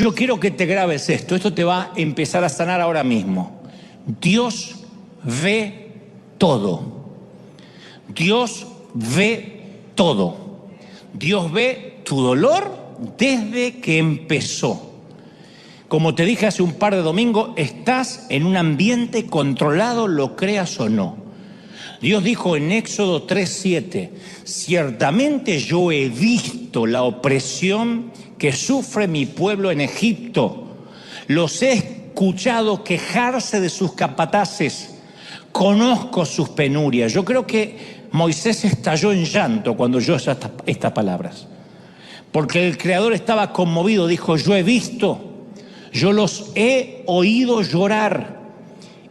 Yo quiero que te grabes esto te va a empezar a sanar ahora mismo. Dios ve todo. Dios ve todo. Dios ve tu dolor desde que empezó. Como te dije hace un par de domingos, estás en un ambiente controlado, lo creas o no. Dios dijo en Éxodo 3:7, ciertamente yo he visto la opresión que sufre mi pueblo en Egipto. Los he escuchado quejarse de sus capataces. Conozco sus penurias. Yo creo que Moisés estalló en llanto cuando oyó estas palabras. Porque el Creador estaba conmovido. Dijo, yo he visto, yo los he oído llorar.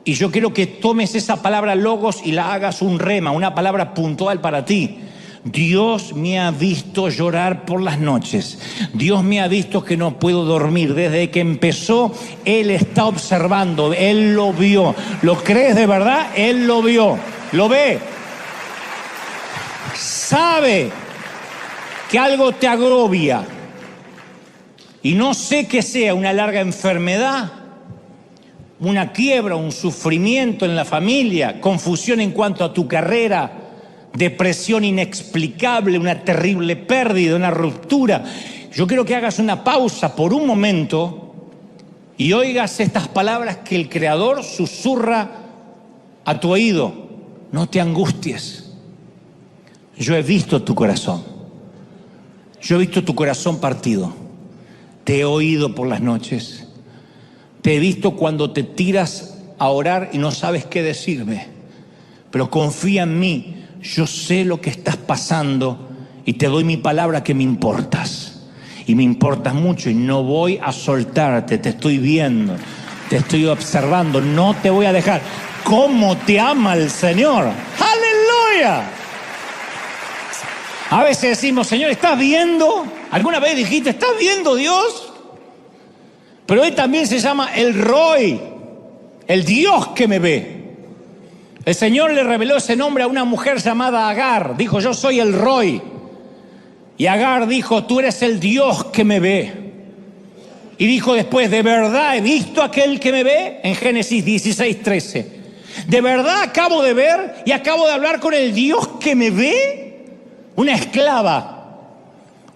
Y yo quiero que tomes esa palabra logos y la hagas un rema, una palabra puntual para ti. Dios me ha visto llorar por las noches. Dios me ha visto que no puedo dormir. Desde que empezó, Él está observando. Él lo vio. ¿Lo crees de verdad? Él lo vio. Lo ve. Sabe que algo te agobia. Y no sé qué sea, una larga enfermedad, una quiebra, un sufrimiento en la familia, confusión en cuanto a tu carrera, depresión inexplicable, una terrible pérdida, una ruptura. Yo quiero que hagas una pausa por un momento y oigas estas palabras que el Creador susurra a tu oído. No te angusties. Yo he visto tu corazón. Yo he visto tu corazón partido. Te he oído por las noches. Te he visto cuando te tiras a orar y no sabes qué decirme. Pero confía en mí. Yo sé lo que estás pasando y te doy mi palabra que me importas. Y me importas mucho y no voy a soltarte. Te estoy viendo, te estoy observando. No te voy a dejar. ¿Cómo te ama el Señor? ¡Aleluya! A veces decimos, Señor, ¿estás viendo? ¿Alguna vez dijiste, ¿estás viendo Dios? Pero Él también se llama el Roy, el Dios que me ve. El Señor le reveló ese nombre a una mujer llamada Agar. Dijo, yo soy el Roy. Y Agar dijo, tú eres el Dios que me ve. Y dijo después, ¿de verdad he visto a aquel que me ve? En Génesis 16:13. ¿De verdad acabo de ver y acabo de hablar con el Dios que me ve? Una esclava,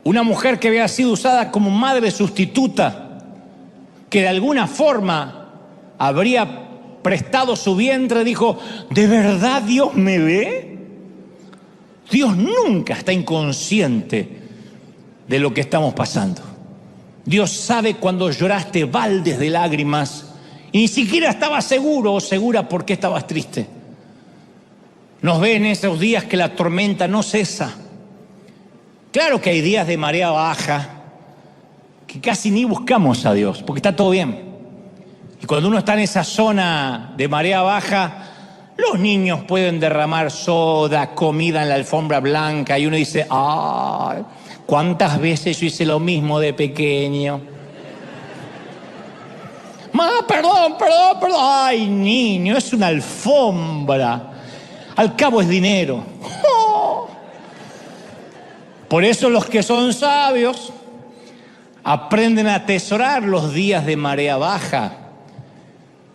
una mujer que había sido usada como madre sustituta, que de alguna forma habría prestado su vientre, dijo, ¿de verdad Dios me ve? Dios nunca está inconsciente de lo que estamos pasando. Dios sabe cuando lloraste baldes de lágrimas y ni siquiera estabas seguro o segura por qué estabas triste. Nos ve en esos días que la tormenta no cesa. Claro que hay días de marea baja que casi ni buscamos a Dios porque está todo bien. Y cuando uno está en esa zona de marea baja, los niños pueden derramar soda, comida en la alfombra blanca y uno dice, ¡ay! ¿Cuántas veces yo hice lo mismo de pequeño? Perdón. ¡Ay, niño! Es una alfombra. Al cabo es dinero. Por eso los que son sabios aprenden a atesorar los días de marea baja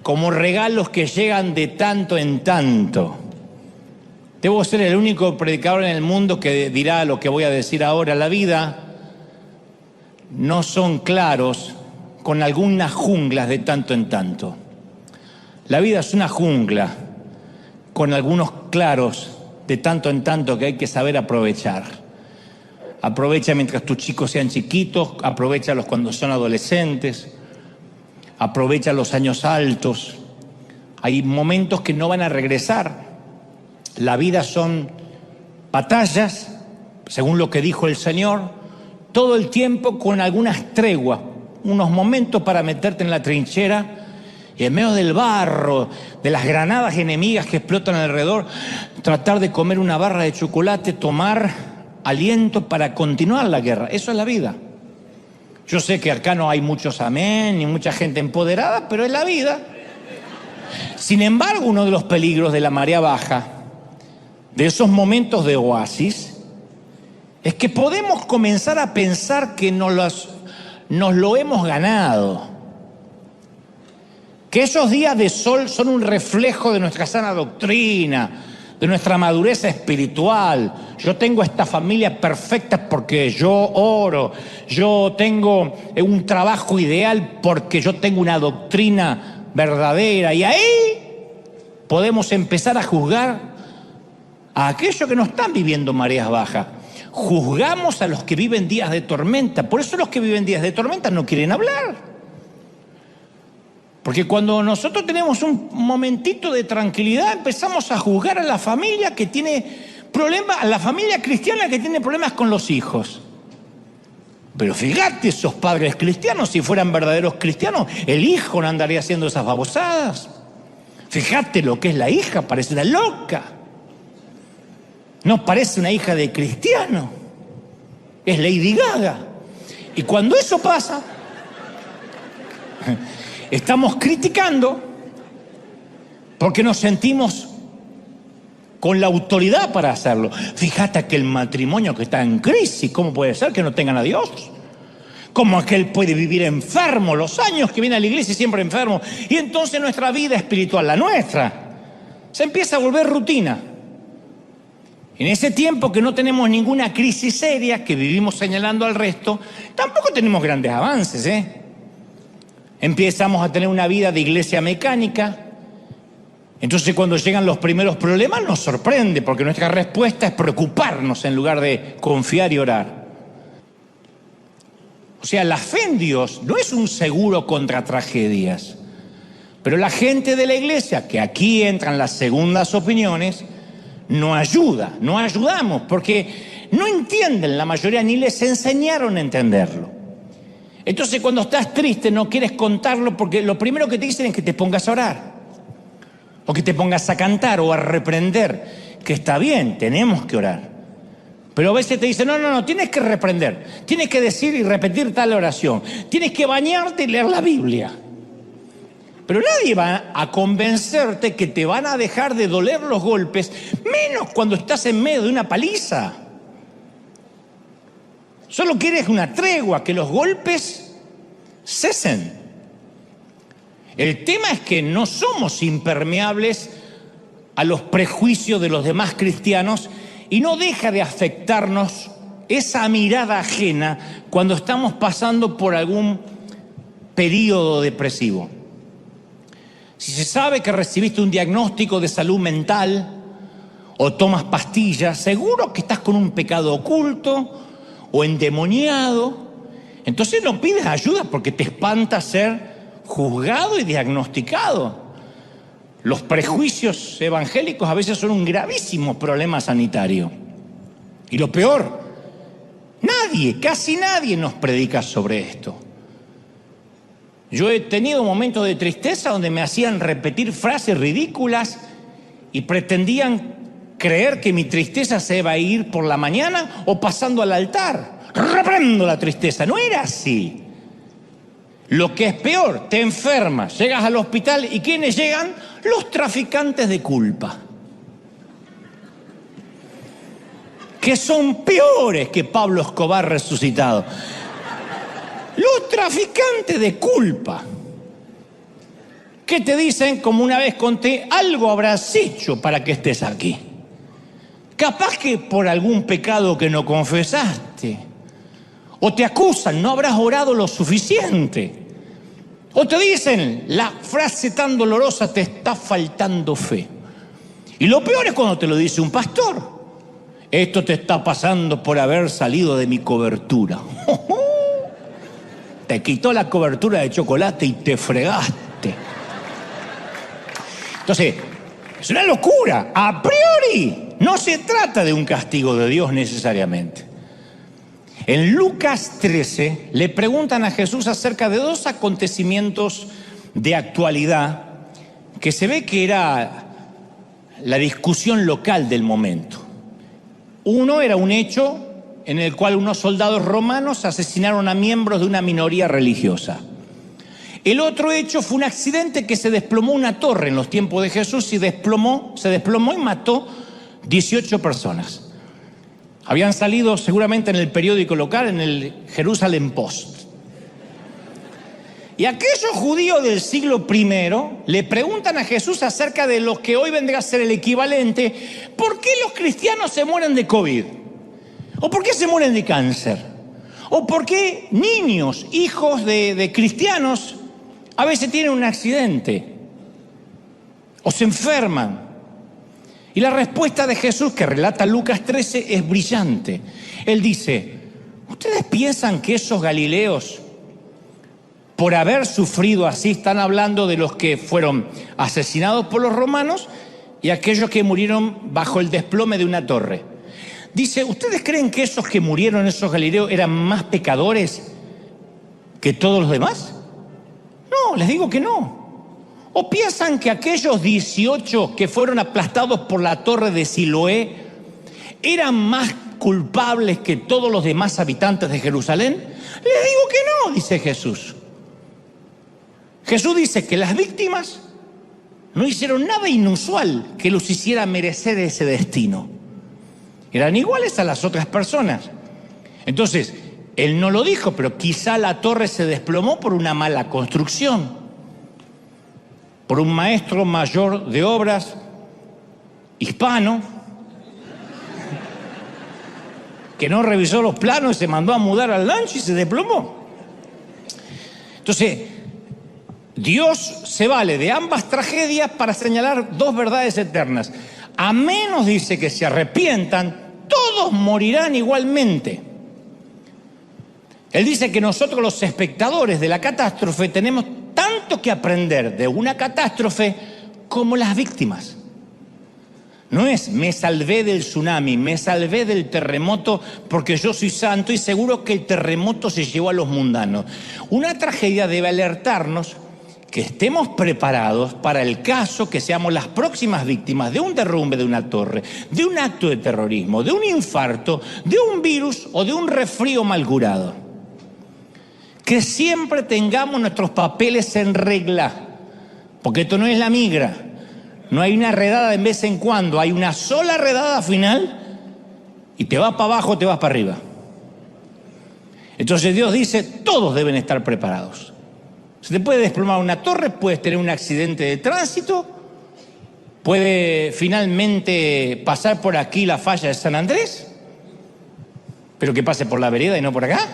como regalos que llegan de tanto en tanto. Debo ser el único predicador en el mundo que dirá lo que voy a decir ahora. La vida no son claros con algunas junglas de tanto en tanto. La vida es una jungla con algunos claros de tanto en tanto que hay que saber aprovechar. Aprovecha mientras tus chicos sean chiquitos, aprovéchalos cuando son adolescentes, aprovecha los años altos. Hay momentos que no van a regresar. La vida son batallas, según lo que dijo el Señor, todo el tiempo con algunas treguas, unos momentos para meterte en la trinchera y en medio del barro, de las granadas enemigas que explotan alrededor, tratar de comer una barra de chocolate, tomar aliento para continuar la guerra. Eso es la vida. Yo sé que acá no hay muchos amén ni mucha gente empoderada, pero es la vida. Sin embargo, uno de los peligros de la marea baja, de esos momentos de oasis, es que podemos comenzar a pensar que nos lo hemos ganado. Que esos días de sol son un reflejo de nuestra sana doctrina, de nuestra madurez espiritual. Yo tengo esta familia perfecta porque yo oro. Yo tengo un trabajo ideal porque yo tengo una doctrina verdadera. Y ahí podemos empezar a juzgar a aquellos que no están viviendo mareas bajas. Juzgamos a los que viven días de tormenta. Por eso los que viven días de tormenta no quieren hablar. Porque cuando nosotros tenemos un momentito de tranquilidad, empezamos a juzgar a la familia que tiene problemas, a la familia cristiana que tiene problemas con los hijos. Pero fíjate, esos padres cristianos, si fueran verdaderos cristianos, el hijo no andaría haciendo esas babosadas. Fíjate lo que es la hija, parece una loca. No parece una hija de cristiano. Es Lady Gaga. Y cuando eso pasa, estamos criticando porque nos sentimos con la autoridad para hacerlo. Fíjate aquel matrimonio que está en crisis, ¿cómo puede ser que no tengan a Dios? ¿Cómo aquel puede vivir enfermo los años que viene a la iglesia y siempre enfermo? Y entonces nuestra vida espiritual, la nuestra, se empieza a volver rutina. En ese tiempo que no tenemos ninguna crisis seria, que vivimos señalando al resto, tampoco tenemos grandes avances, Empezamos a tener una vida de iglesia mecánica. Entonces cuando llegan los primeros problemas nos sorprende, porque nuestra respuesta es preocuparnos en lugar de confiar y orar. O sea, la fe en Dios no es un seguro contra tragedias. Pero la gente de la iglesia, que aquí entran las segundas opiniones, no ayudamos, porque no entienden la mayoría, ni les enseñaron a entenderlo. Entonces cuando estás triste no quieres contarlo porque lo primero que te dicen es que te pongas a orar, o que te pongas a cantar o a reprender, que está bien, tenemos que orar. Pero a veces te dicen, no, tienes que reprender, tienes que decir y repetir tal oración, tienes que bañarte y leer la Biblia. Pero nadie va a convencerte que te van a dejar de doler los golpes, menos cuando estás en medio de una paliza. Solo quieres una tregua, que los golpes cesen. El tema es que no somos impermeables a los prejuicios de los demás cristianos y no deja de afectarnos esa mirada ajena cuando estamos pasando por algún periodo depresivo. Si se sabe que recibiste un diagnóstico de salud mental o tomas pastillas, seguro que estás con un pecado oculto o endemoniado. Entonces no pides ayuda porque te espanta ser juzgado y diagnosticado. Los prejuicios evangélicos a veces son un gravísimo problema sanitario. Y lo peor, casi nadie nos predica sobre esto. Yo he tenido momentos de tristeza donde me hacían repetir frases ridículas y pretendían creer que mi tristeza se iba a ir por la mañana o pasando al altar. Reprendo la tristeza. No era así. Lo que es peor, te enfermas, llegas al hospital y ¿quiénes llegan? Los traficantes de culpa. Que son peores que Pablo Escobar resucitado. Los traficantes de culpa. Que te dicen, como una vez conté, algo habrás hecho para que estés aquí. Capaz que por algún pecado que no confesaste. O te acusan, no habrás orado lo suficiente. O te dicen la frase tan dolorosa, te está faltando fe. Y lo peor es cuando te lo dice un pastor. Esto te está pasando por haber salido de mi cobertura. Te quitó la cobertura de chocolate y te fregaste. Entonces, es una locura. A priori, no se trata de un castigo de Dios necesariamente. En Lucas 13 le preguntan a Jesús acerca de dos acontecimientos de actualidad que se ve que era la discusión local del momento. Uno era un hecho en el cual unos soldados romanos asesinaron a miembros de una minoría religiosa. El otro hecho fue un accidente que se desplomó una torre en los tiempos de Jesús y se desplomó y mató 18 personas. Habían salido seguramente en el periódico local, en el Jerusalem Post. Y aquellos judíos del siglo I le preguntan a Jesús acerca de lo que hoy vendría a ser el equivalente. ¿Por qué los cristianos se mueren de COVID? ¿O por qué se mueren de cáncer? ¿O por qué niños, hijos de cristianos, a veces tienen un accidente? ¿O se enferman? Y la respuesta de Jesús, que relata Lucas 13, es brillante. Él dice, ¿ustedes piensan que esos galileos, por haber sufrido así, están hablando de los que fueron asesinados por los romanos y aquellos que murieron bajo el desplome de una torre? Dice, ¿ustedes creen que esos que murieron, esos galileos, eran más pecadores que todos los demás? No, les digo que no. ¿O piensan que aquellos 18 que fueron aplastados por la torre de Siloé eran más culpables que todos los demás habitantes de Jerusalén? Les digo que no, dice Jesús. Jesús dice que las víctimas no hicieron nada inusual que los hiciera merecer ese destino. Eran iguales a las otras personas. Entonces, él no lo dijo, pero quizá la torre se desplomó por una mala construcción, por un maestro mayor de obras hispano que no revisó los planos y se mandó a mudar al rancho y se desplomó. Entonces, Dios se vale de ambas tragedias para señalar dos verdades eternas. A menos, dice, que se arrepientan, todos morirán igualmente. Él dice que nosotros, los espectadores de la catástrofe, tenemos tanto que aprender de una catástrofe como las víctimas. No es me salvé del tsunami, me salvé del terremoto porque yo soy santo y seguro que el terremoto se llevó a los mundanos. Una tragedia debe alertarnos que estemos preparados para el caso que seamos las próximas víctimas de un derrumbe de una torre, de un acto de terrorismo, de un infarto, de un virus o de un resfrío mal curado. Que siempre tengamos nuestros papeles en regla, porque esto no es la migra. No hay una redada de vez en cuando, hay una sola redada final y te vas para abajo o te vas para arriba. Entonces Dios dice, todos deben estar preparados. Se te puede desplomar una torre, puedes tener un accidente de tránsito, puede finalmente pasar por aquí la falla de San Andrés, pero que pase por la vereda y no por acá.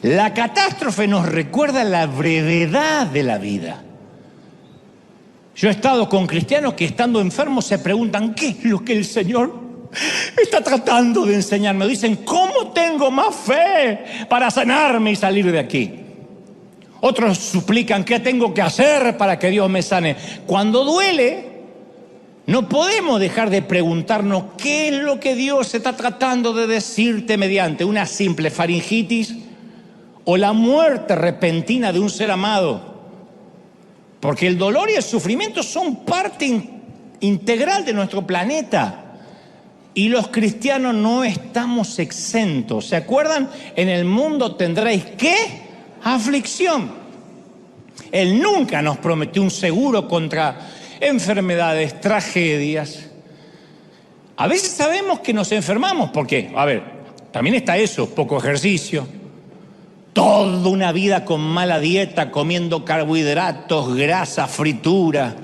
La catástrofe nos recuerda la brevedad de la vida. Yo he estado con cristianos que estando enfermos se preguntan, ¿qué es lo que el Señor está tratando de enseñarme? Dicen, ¿cómo tengo más fe para sanarme y salir de aquí? Otros suplican, ¿qué tengo que hacer para que Dios me sane? Cuando duele, no podemos dejar de preguntarnos qué es lo que Dios está tratando de decirte mediante una simple faringitis o la muerte repentina de un ser amado. Porque el dolor y el sufrimiento son parte integral de nuestro planeta. Y los cristianos no estamos exentos. ¿Se acuerdan? En el mundo tendréis ¿qué? Aflicción. Él nunca nos prometió un seguro contra enfermedades, tragedias. A veces sabemos que nos enfermamos porque, también está eso, poco ejercicio. Toda una vida con mala dieta, comiendo carbohidratos, grasa, fritura.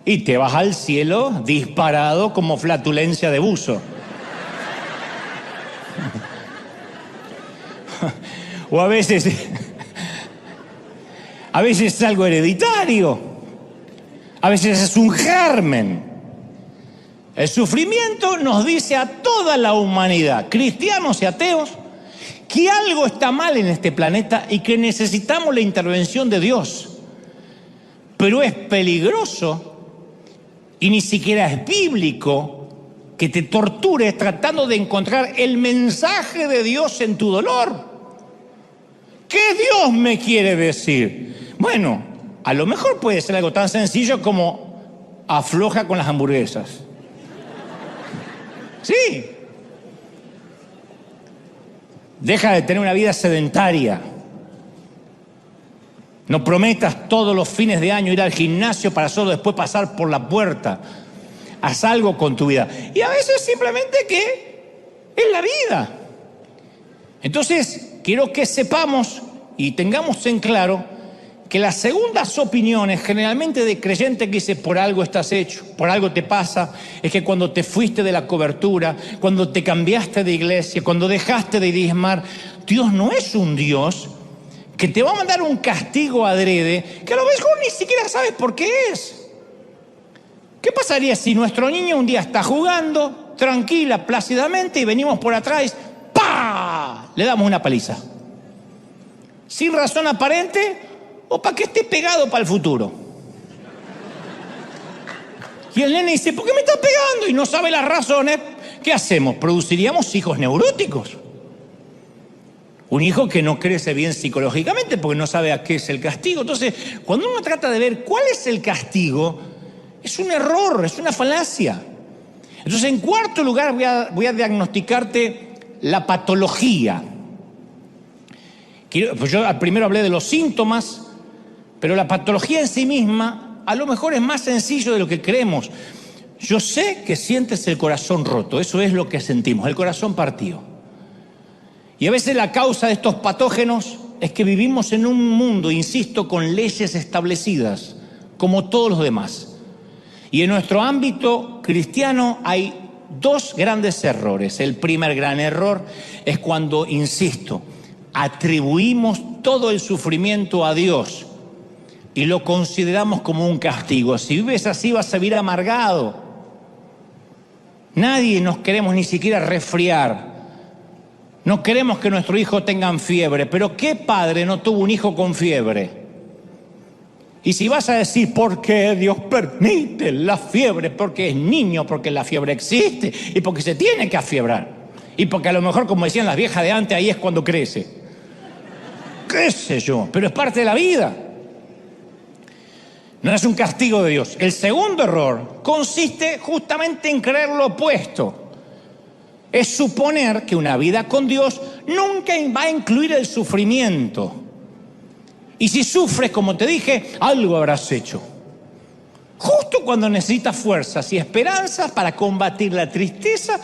Y te vas al cielo disparado como flatulencia de buzo. O a veces es algo hereditario. A veces es un germen. El sufrimiento nos dice a toda la humanidad, cristianos y ateos, que algo está mal en este planeta y que necesitamos la intervención de Dios. Pero es peligroso y ni siquiera es bíblico que te tortures tratando de encontrar el mensaje de Dios en tu dolor. ¿Qué Dios me quiere decir? Bueno, a lo mejor puede ser algo tan sencillo como afloja con las hamburguesas. Sí. Deja de tener una vida sedentaria. No prometas todos los fines de año ir al gimnasio para solo después pasar por la puerta. Haz algo con tu vida. Y a veces simplemente que es la vida. Entonces, quiero que sepamos y tengamos en claro que las segundas opiniones, generalmente de creyente que dice por algo estás hecho, por algo te pasa, es que cuando te fuiste de la cobertura, cuando te cambiaste de iglesia, cuando dejaste de diezmar, Dios no es un Dios que te va a mandar un castigo adrede, que a lo mejor ni siquiera sabes por qué es. ¿Qué pasaría si nuestro niño un día está jugando, tranquila, plácidamente, y venimos por atrás, ¡pah!, le damos una paliza? Sin razón aparente, o para que esté pegado para el futuro. Y el nene dice, ¿por qué me está pegando? Y no sabe las razones. ¿Qué hacemos? Produciríamos hijos neuróticos. Un hijo que no crece bien psicológicamente porque no sabe a qué es el castigo. Entonces, cuando uno trata de ver cuál es el castigo, es un error, es una falacia. Entonces, en cuarto lugar, voy a diagnosticarte la patología. Pues yo primero hablé de los síntomas, pero la patología en sí misma a lo mejor es más sencillo de lo que creemos. Yo sé que sientes el corazón roto, eso es lo que sentimos, el corazón partido. Y a veces la causa de estos patógenos es que vivimos en un mundo, insisto, con leyes establecidas, como todos los demás. Y en nuestro ámbito cristiano hay dos grandes errores. El primer gran error es cuando, insisto, atribuimos todo el sufrimiento a Dios y lo consideramos como un castigo. Si vives así vas a vivir amargado. Nadie nos queremos ni siquiera resfriar. No queremos que nuestro hijo tenga fiebre. Pero ¿qué padre no tuvo un hijo con fiebre? Y si vas a decir, ¿por qué Dios permite la fiebre? Porque es niño, porque la fiebre existe y porque se tiene que afiebrar. Y porque a lo mejor, como decían las viejas de antes, ahí es cuando crece. ¿Qué sé yo? Pero es parte de la vida. No es un castigo de Dios. El segundo error consiste justamente en creer lo opuesto. Es suponer que una vida con Dios nunca va a incluir el sufrimiento. Y si sufres, como te dije, algo habrás hecho. Justo cuando necesitas fuerzas y esperanzas para combatir la tristeza,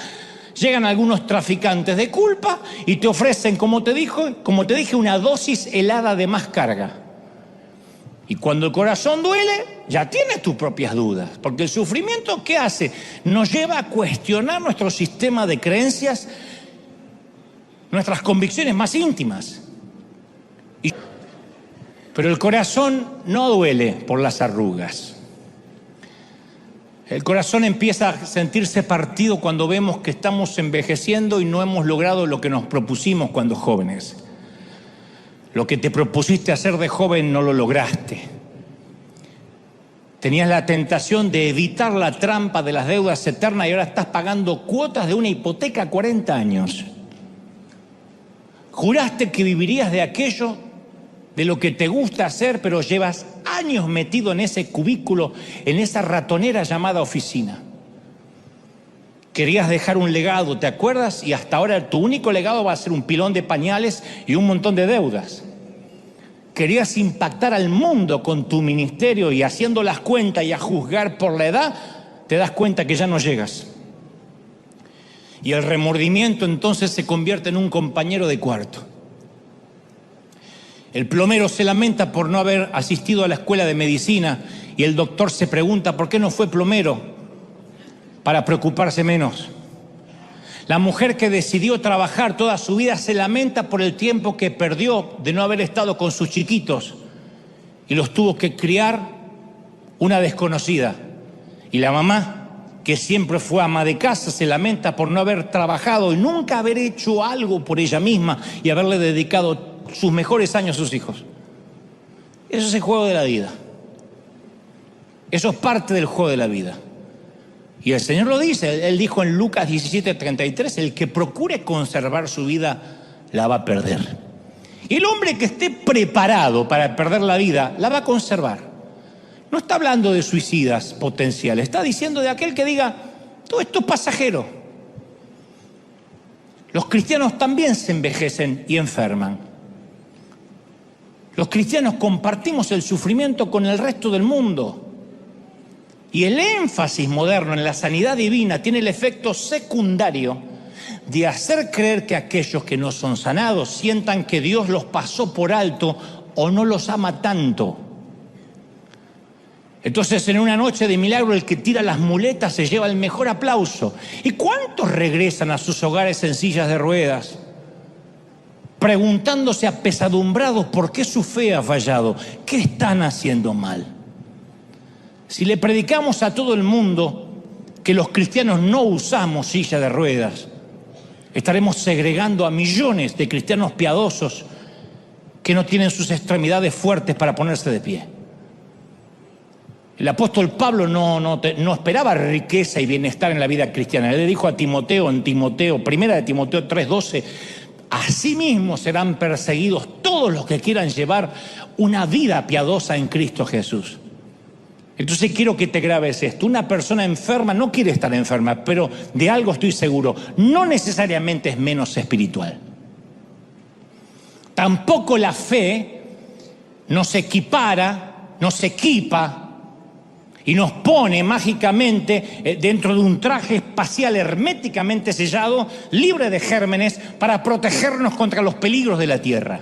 llegan algunos traficantes de culpa y te ofrecen, como te dije, una dosis helada de más carga. Y cuando el corazón duele, ya tienes tus propias dudas. Porque el sufrimiento, ¿qué hace? Nos lleva a cuestionar nuestro sistema de creencias, nuestras convicciones más íntimas. Pero el corazón no duele por las arrugas. El corazón empieza a sentirse partido cuando vemos que estamos envejeciendo y no hemos logrado lo que nos propusimos cuando jóvenes. Lo que te propusiste hacer de joven no lo lograste. Tenías la tentación de evitar la trampa de las deudas eternas y ahora estás pagando cuotas de una hipoteca a 40 años. Juraste que vivirías de aquello, de lo que te gusta hacer, pero llevas años metido en ese cubículo, en esa ratonera llamada oficina. Querías dejar un legado, ¿te acuerdas? Y hasta ahora tu único legado va a ser un pilón de pañales y un montón de deudas. Querías impactar al mundo con tu ministerio y haciendo las cuentas y a juzgar por la edad, te das cuenta que ya no llegas. Y el remordimiento entonces se convierte en un compañero de cuarto. El plomero se lamenta por no haber asistido a la escuela de medicina y el doctor se pregunta por qué no fue plomero para preocuparse menos. La mujer que decidió trabajar toda su vida se lamenta por el tiempo que perdió de no haber estado con sus chiquitos y los tuvo que criar una desconocida. Y la mamá, que siempre fue ama de casa, se lamenta por no haber trabajado y nunca haber hecho algo por ella misma y haberle dedicado sus mejores años a sus hijos. Eso es el juego de la vida. Eso es parte del juego de la vida. Y el Señor lo dice, Él dijo en Lucas 17:33, el que procure conservar su vida, la va a perder. Y el hombre que esté preparado para perder la vida, la va a conservar. No está hablando de suicidas potenciales, está diciendo de aquel que diga, todo esto es pasajero. Los cristianos también se envejecen y enferman. Los cristianos compartimos el sufrimiento con el resto del mundo. Y el énfasis moderno en la sanidad divina tiene el efecto secundario de hacer creer que aquellos que no son sanados sientan que Dios los pasó por alto o no los ama tanto. Entonces, en una noche de milagro, el que tira las muletas se lleva el mejor aplauso. ¿Y cuántos regresan a sus hogares en sillas de ruedas, preguntándose apesadumbrados por qué su fe ha fallado? ¿Qué están haciendo mal? Si le predicamos a todo el mundo que los cristianos no usamos silla de ruedas, estaremos segregando a millones de cristianos piadosos que no tienen sus extremidades fuertes para ponerse de pie. El apóstol Pablo no esperaba riqueza y bienestar en la vida cristiana. Él le dijo a Timoteo en primera de Timoteo 3:12, asimismo serán perseguidos todos los que quieran llevar una vida piadosa en Cristo Jesús. Entonces quiero que te grabes esto. Una persona enferma no quiere estar enferma, pero de algo estoy seguro, no necesariamente es menos espiritual. Tampoco la fe nos equipara, nos equipa y nos pone mágicamente dentro de un traje espacial herméticamente sellado, libre de gérmenes, para protegernos contra los peligros de la tierra.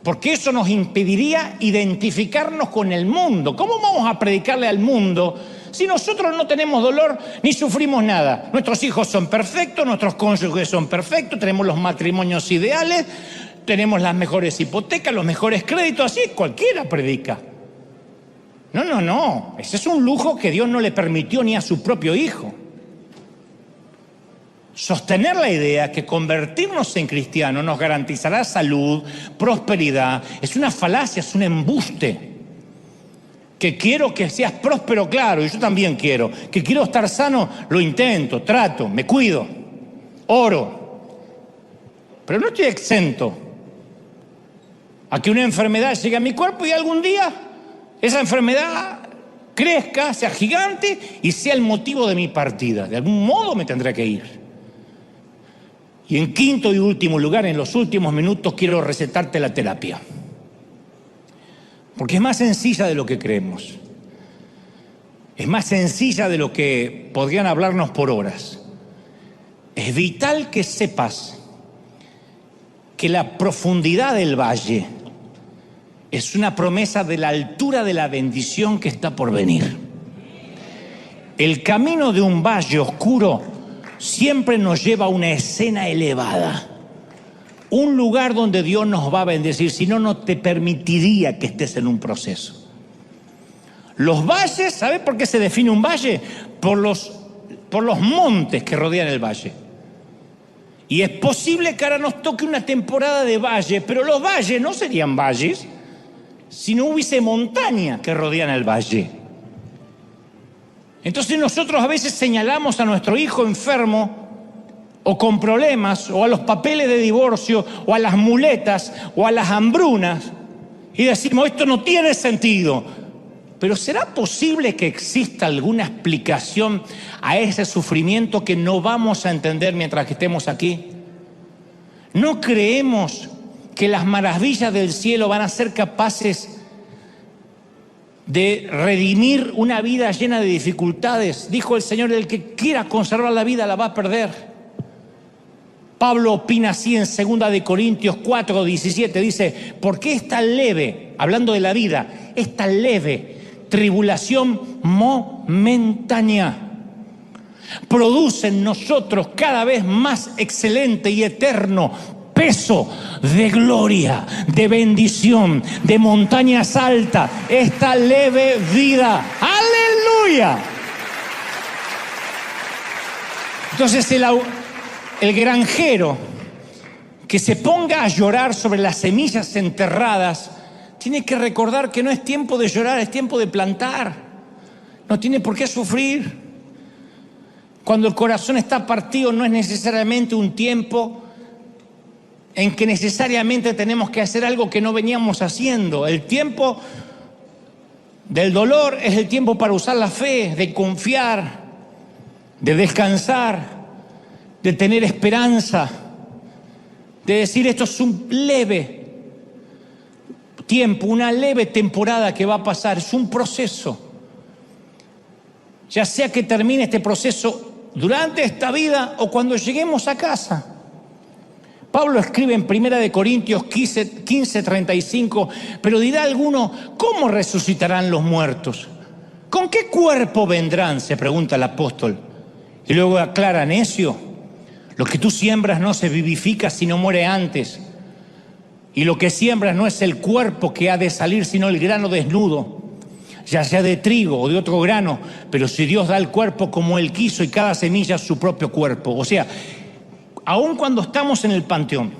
Porque eso nos impediría identificarnos con el mundo. ¿Cómo vamos a predicarle al mundo si nosotros no tenemos dolor ni sufrimos nada? Nuestros hijos son perfectos, nuestros cónyuges son perfectos, tenemos los matrimonios ideales, tenemos las mejores hipotecas, los mejores créditos, así cualquiera predica. No, ese es un lujo que Dios no le permitió ni a su propio hijo. Sostener la idea que convertirnos en cristianos nos garantizará salud, prosperidad, es una falacia, es un embuste. Que quiero que seas próspero, claro, y yo también quiero. Que quiero estar sano, lo intento, trato, me cuido, oro. Pero no estoy exento a que una enfermedad llegue a mi cuerpo y algún día esa enfermedad crezca, sea gigante y sea el motivo de mi partida. De algún modo me tendré que ir. Y en quinto y último lugar, en los últimos minutos, quiero recetarte la terapia. Porque es más sencilla de lo que creemos. Es más sencilla de lo que podrían hablarnos por horas. Es vital que sepas que la profundidad del valle es una promesa de la altura de la bendición que está por venir. El camino de un valle oscuro siempre nos lleva a una escena elevada. Un lugar donde Dios nos va a bendecir, si no, no te permitiría que estés en un proceso. Los valles, ¿sabes por qué se define un valle? Por los montes que rodean el valle. Y es posible que ahora nos toque una temporada de valle, pero los valles no serían valles si no hubiese montaña que rodean el valle. Entonces nosotros a veces señalamos a nuestro hijo enfermo o con problemas, o a los papeles de divorcio, o a las muletas, o a las hambrunas, y decimos, esto no tiene sentido. Pero ¿será posible que exista alguna explicación a ese sufrimiento que no vamos a entender mientras que estemos aquí? ¿No creemos que las maravillas del cielo van a ser capaces de redimir una vida llena de dificultades? Dijo el Señor, el que quiera conservar la vida la va a perder. Pablo opina así en 2 de Corintios 4:17, dice, porque esta leve, hablando de la vida, esta leve tribulación momentánea produce en nosotros cada vez más excelente y eterno peso de gloria, de bendición, de montañas altas, esta leve vida. ¡Aleluya! Entonces el granjero que se ponga a llorar sobre las semillas enterradas tiene que recordar que no es tiempo de llorar, es tiempo de plantar. No tiene por qué sufrir. Cuando el corazón está partido no es necesariamente un tiempo en que necesariamente tenemos que hacer algo que no veníamos haciendo. El tiempo del dolor es el tiempo para usar la fe, de confiar, de descansar, de tener esperanza, de decir esto es un leve tiempo, una leve temporada que va a pasar, es un proceso. Ya sea que termine este proceso durante esta vida o cuando lleguemos a casa. Pablo escribe en 1 Corintios 15:35, pero dirá alguno, ¿cómo resucitarán los muertos? ¿Con qué cuerpo vendrán?, se pregunta el apóstol. Y luego aclara, necio, lo que tú siembras no se vivifica sino muere antes. Y lo que siembras no es el cuerpo que ha de salir, sino el grano desnudo, ya sea de trigo o de otro grano. Pero si Dios da el cuerpo como Él quiso y cada semilla su propio cuerpo. O sea, aun cuando estamos en el panteón,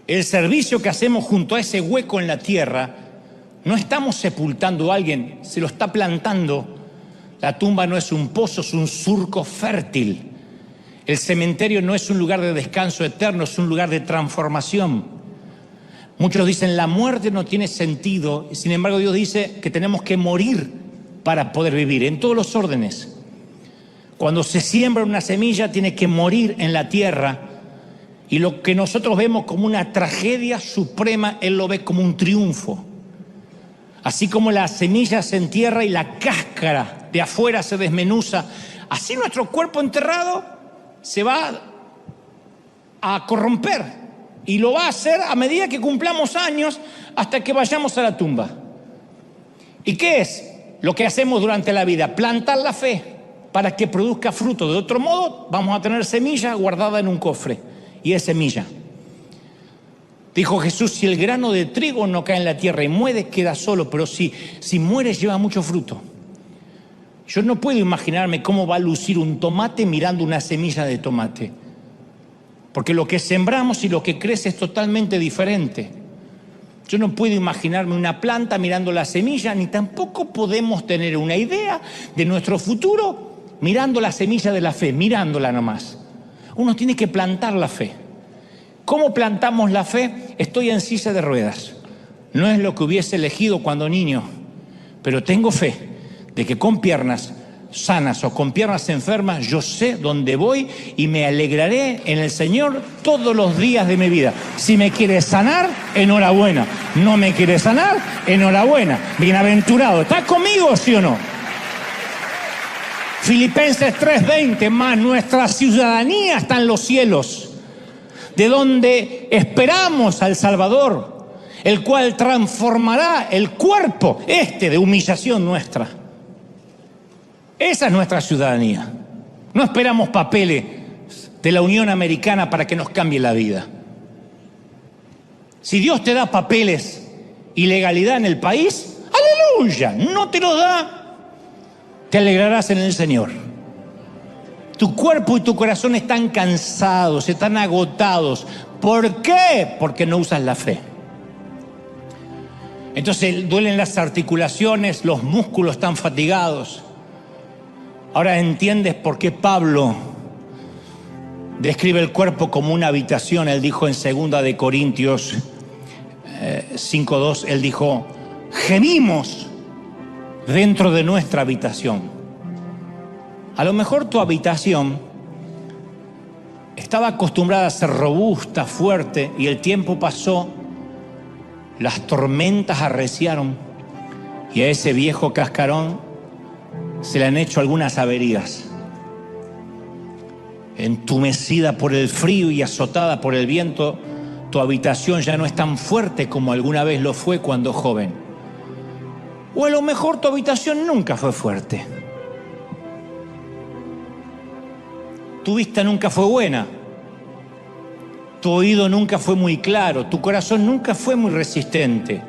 el servicio que hacemos junto a ese hueco en la tierra, no estamos sepultando a alguien, se lo está plantando. La tumba no es un pozo, es un surco fértil. El cementerio no es un lugar de descanso eterno, es un lugar de transformación. Muchos dicen, la muerte no tiene sentido. Sin embargo, Dios dice que tenemos que morir para poder vivir, en todos los órdenes. Cuando se siembra una semilla, tiene que morir en la tierra. Y lo que nosotros vemos como una tragedia suprema, Él lo ve como un triunfo. Así como la semilla se entierra y la cáscara de afuera se desmenuza, así nuestro cuerpo enterrado se va a corromper. Y lo va a hacer a medida que cumplamos años hasta que vayamos a la tumba. ¿Y qué es lo que hacemos durante la vida? Plantar la fe para que produzca fruto. De otro modo, vamos a tener semilla guardada en un cofre. Y es semilla. Dijo Jesús, si el grano de trigo no cae en la tierra y muere, queda solo. Pero si muere, lleva mucho fruto. Yo no puedo imaginarme cómo va a lucir un tomate mirando una semilla de tomate. Porque lo que sembramos y lo que crece es totalmente diferente. Yo no puedo imaginarme una planta mirando la semilla, ni tampoco podemos tener una idea de nuestro futuro mirando la semilla de la fe, mirándola nomás. Uno tiene que plantar la fe. ¿Cómo plantamos la fe? Estoy en silla de ruedas. No es lo que hubiese elegido cuando niño, pero tengo fe de que con piernas sanas o con piernas enfermas, yo sé dónde voy y me alegraré en el Señor todos los días de mi vida. Si me quiere sanar, enhorabuena. No me quiere sanar, enhorabuena. Bienaventurado. ¿Está conmigo, sí o no? Filipenses 3:20, más nuestra ciudadanía está en los cielos, de donde esperamos al Salvador, el cual transformará el cuerpo de humillación nuestra. Esa es nuestra ciudadanía. No esperamos papeles de la Unión Americana para que nos cambie la vida. Si Dios te da papeles y legalidad en el país, aleluya. No te los da, te alegrarás en el Señor. Tu cuerpo y tu corazón están cansados, están agotados. ¿Por qué? Porque no usas la fe. Entonces duelen las articulaciones, los músculos están fatigados. Ahora entiendes por qué Pablo describe el cuerpo como una habitación. Él dijo en 2 Corintios 5:2, él dijo, gemimos dentro de nuestra habitación. A lo mejor tu habitación estaba acostumbrada a ser robusta, fuerte, y el tiempo pasó, las tormentas arreciaron y a ese viejo cascarón se le han hecho algunas averías. Entumecida por el frío y azotada por el viento, tu habitación ya no es tan fuerte como alguna vez lo fue cuando joven. O a lo mejor tu habitación nunca fue fuerte. Tu vista nunca fue buena. Tu oído nunca fue muy claro. Tu corazón nunca fue muy resistente.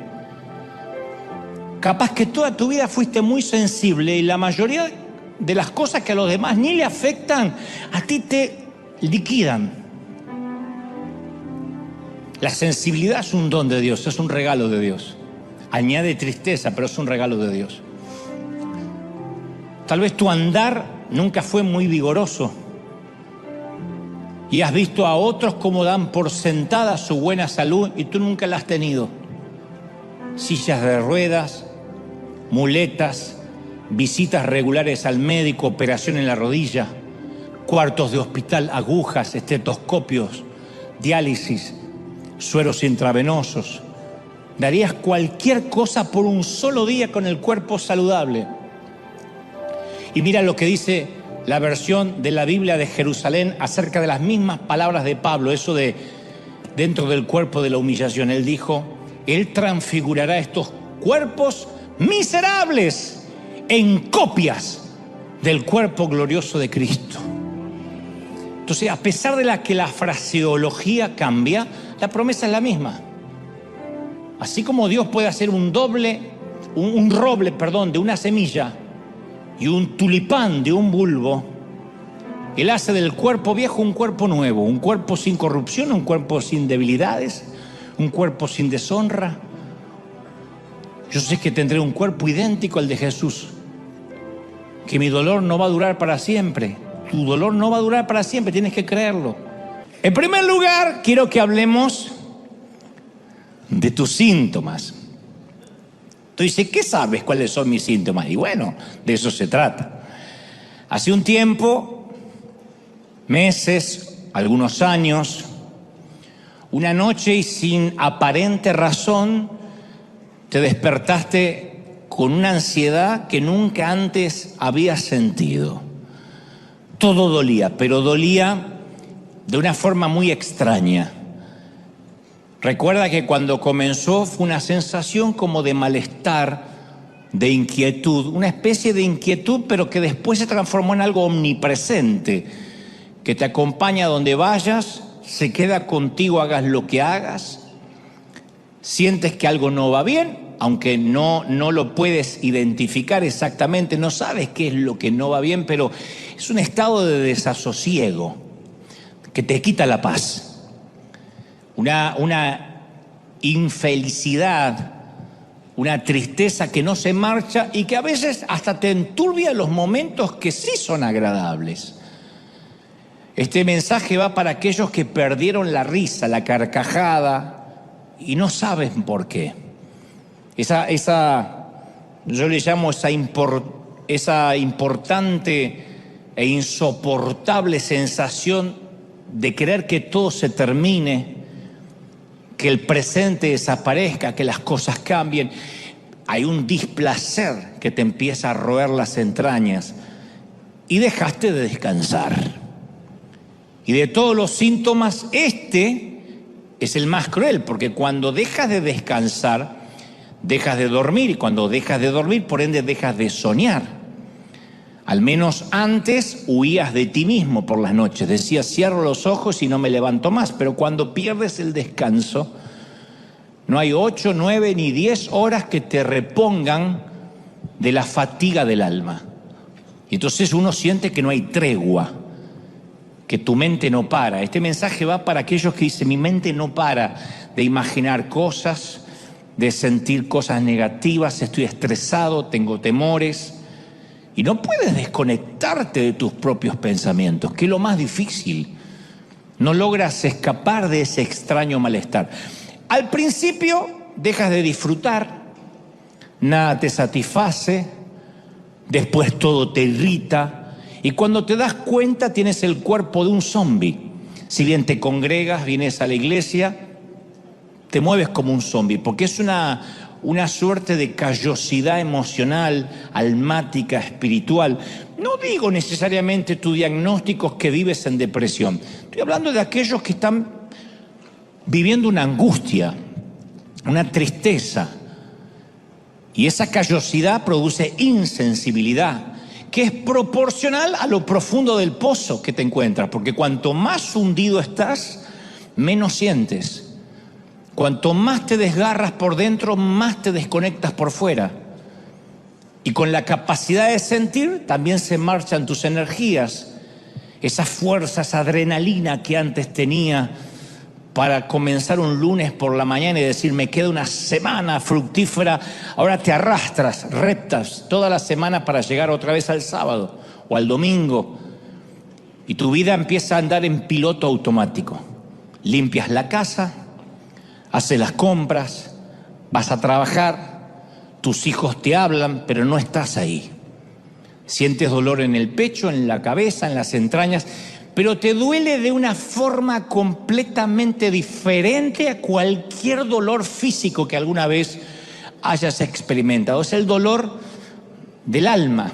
Capaz que toda tu vida fuiste muy sensible y la mayoría de las cosas que a los demás ni le afectan, a ti te liquidan. La sensibilidad es un don de Dios, es un regalo de Dios. Añade tristeza, pero es un regalo de Dios. Tal vez tu andar nunca fue muy vigoroso y has visto a otros como dan por sentada su buena salud y tú nunca la has tenido. Sillas de ruedas, muletas, visitas regulares al médico, operación en la rodilla, cuartos de hospital, agujas, estetoscopios, diálisis, sueros intravenosos. Darías cualquier cosa por un solo día con el cuerpo saludable. Y mira lo que dice la versión de la Biblia de Jerusalén acerca de las mismas palabras de Pablo, eso de dentro del cuerpo de la humillación. Él dijo, Él transfigurará estos cuerpos miserables en copias del cuerpo glorioso de Cristo. Entonces, a pesar de que la fraseología cambia, la promesa es la misma. Así como Dios puede hacer un roble, de una semilla y un tulipán de un bulbo, Él hace del cuerpo viejo un cuerpo nuevo, un cuerpo sin corrupción, un cuerpo sin debilidades, un cuerpo sin deshonra. Yo sé que tendré un cuerpo idéntico al de Jesús, que mi dolor no va a durar para siempre. Tu dolor no va a durar para siempre, tienes que creerlo. En primer lugar, quiero que hablemos de tus síntomas. Tú dices, ¿qué sabes cuáles son mis síntomas? Y bueno, de eso se trata. Hace un tiempo, meses, algunos años, una noche y sin aparente razón, te despertaste con una ansiedad que nunca antes habías sentido. Todo dolía, pero dolía de una forma muy extraña. Recuerda que cuando comenzó fue una sensación como de malestar, de inquietud, una especie de inquietud, pero que después se transformó en algo omnipresente, que te acompaña donde vayas, se queda contigo, hagas lo que hagas. Sientes que algo no va bien, aunque no lo puedes identificar exactamente, no sabes qué es lo que no va bien, pero es un estado de desasosiego que te quita la paz. Una infelicidad, una tristeza que no se marcha y que a veces hasta te enturbia los momentos que sí son agradables. Este mensaje va para aquellos que perdieron la risa, la carcajada y no saben por qué. Yo le llamo esa importante e insoportable sensación de querer que todo se termine, que el presente desaparezca, que las cosas cambien. Hay un displacer que te empieza a roer las entrañas y dejaste de descansar. Y de todos los síntomas, este es el más cruel, porque cuando dejas de descansar, dejas de dormir, y cuando dejas de dormir, por ende, dejas de soñar. Al menos antes huías de ti mismo por las noches. Decías, cierro los ojos y no me levanto más. Pero cuando pierdes el descanso, no hay 8, 9 ni 10 horas que te repongan de la fatiga del alma. Y entonces uno siente que no hay tregua, que tu mente no para. Este mensaje va para aquellos que dicen, mi mente no para de imaginar cosas, de sentir cosas negativas, estoy estresado, tengo temores. Y no puedes desconectarte de tus propios pensamientos, que es lo más difícil. No logras escapar de ese extraño malestar. Al principio dejas de disfrutar, nada te satisface, después todo te irrita, y cuando te das cuenta tienes el cuerpo de un zombi. Si bien te congregas, vienes a la iglesia, te mueves como un zombi, porque es una suerte de callosidad emocional, almática, espiritual. No digo necesariamente tu diagnóstico es que vives en depresión. Estoy hablando de aquellos que están viviendo una angustia, una tristeza. Y esa callosidad produce insensibilidad, que es proporcional a lo profundo del pozo que te encuentras. Porque cuanto más hundido estás, menos sientes. Cuanto más te desgarras por dentro, más te desconectas por fuera. Y con la capacidad de sentir, también se marchan tus energías. Esas fuerzas, adrenalina que antes tenía para comenzar un lunes por la mañana y decir, me queda una semana fructífera, ahora te arrastras, reptas toda la semana para llegar otra vez al sábado o al domingo. Y tu vida empieza a andar en piloto automático. Limpias la casa, haces las compras, vas a trabajar, tus hijos te hablan, pero no estás ahí. Sientes dolor en el pecho, en la cabeza, en las entrañas, pero te duele de una forma completamente diferente a cualquier dolor físico que alguna vez hayas experimentado. Es el dolor del alma,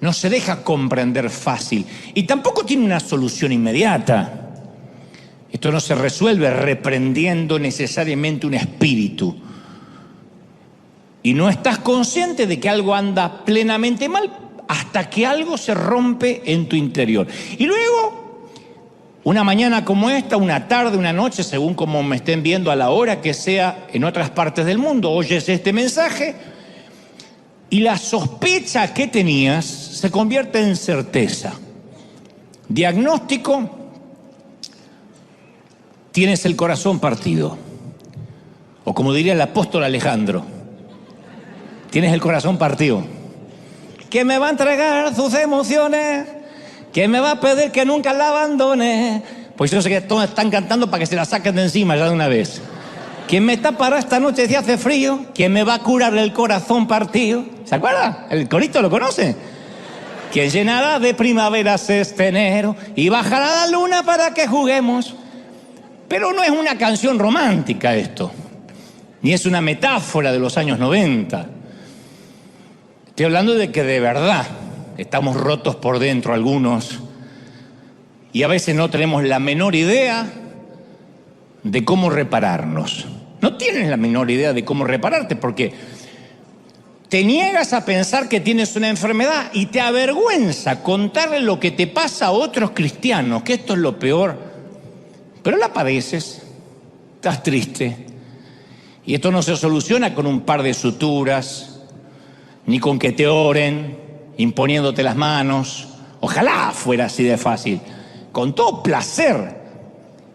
no se deja comprender fácil y tampoco tiene una solución inmediata. Esto no se resuelve reprendiendo necesariamente un espíritu. Y no estás consciente de que algo anda plenamente mal hasta que algo se rompe en tu interior. Y luego, una mañana como esta, una tarde, una noche, según como me estén viendo a la hora que sea en otras partes del mundo, oyes este mensaje y la sospecha que tenías se convierte en certeza. Diagnóstico: tienes el corazón partido. O como diría el apóstol Alejandro, tienes el corazón partido. ¿Quién me va a entregar sus emociones? ¿Quién me va a pedir que nunca la abandone? Pues yo sé que todos están cantando para que se la saquen de encima ya de una vez. ¿Quién me tapará esta noche si hace frío? ¿Quién me va a curar el corazón partido? ¿Se acuerda? ¿El corito lo conoce? ¿Quién llenará de primaveras este enero y bajará la luna para que juguemos? Pero no es una canción romántica esto, ni es una metáfora de los años 90. Estoy hablando de que de verdad estamos rotos por dentro algunos y a veces no tenemos la menor idea de cómo repararnos. No tienes la menor idea de cómo repararte porque te niegas a pensar que tienes una enfermedad y te avergüenza contarle lo que te pasa a otros cristianos, que esto es lo peor. Pero la padeces, estás triste y esto no se soluciona con un par de suturas, ni con que te oren, imponiéndote las manos. Ojalá fuera así de fácil. Con todo placer.